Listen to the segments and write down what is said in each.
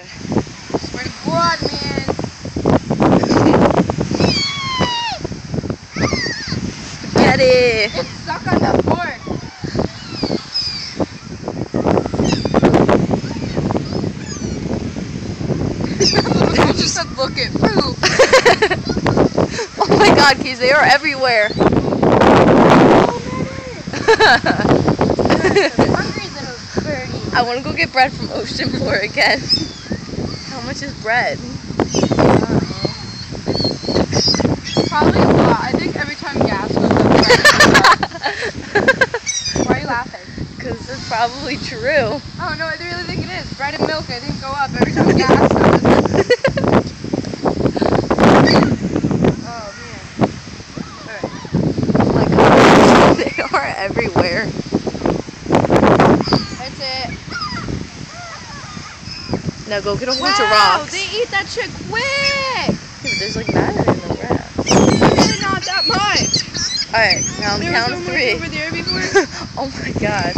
Swear to God, man. Spaghetti. It's stuck on the fork. Little girl just said, "Look at poop." Oh my God, Keys, they are everywhere. Hungry little birdie. I want to go get bread from Ocean Floor again. How much is bread? Probably a lot. I think every time gas goes up. Why are you laughing? Because it's probably true. Oh no, I really think it is. Bread and milk, I think, go up every time gas goes. Oh man. Alright. Oh my God, they are everywhere. That's it. Now go get a whole bunch of Wow, rocks. they eat that shit quick! Yeah, but there's like 9 in the wrap. Really not that much. Alright, now I'm There was counting so much 3. over there before. Oh my God.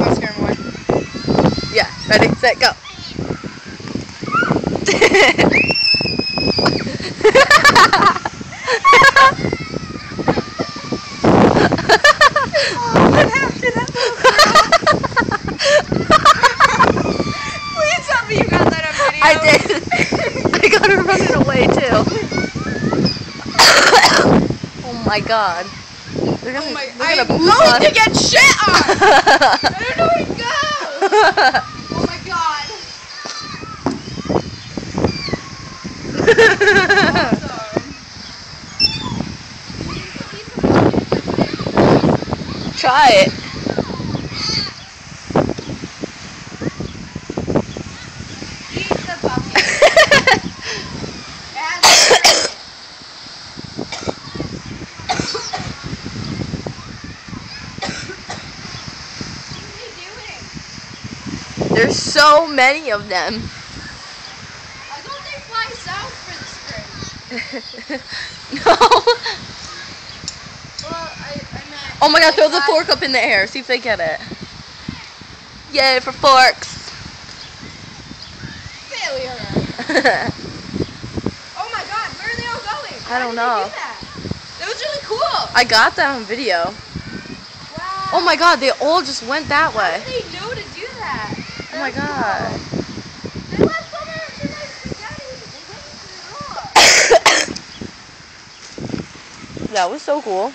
I'll scare more. Yeah, ready, set, go. What happened to that little girl? Please tell me you got that on video. I did. I got her running away too. Oh my God. They're gonna, Oh my, they're I'm gonna poop going on to get shit on! I don't know where to go! Oh my God. Awesome. Try it. Eat the bucket. Add the There's so many of them. I thought they fly south for the spring. No. Well, I meant... Oh my God, throw the fly- fork up in the air. See if they get it. Yay for forks. Failure. Oh my God, where are they all going? I don't Why know. did they do that? That was really cool. I got that on video. Wow. Oh my God, they all just went that How way. did they know to do that? Oh my God. They left all their nice spaghetti. They went into the rock. That was so cool.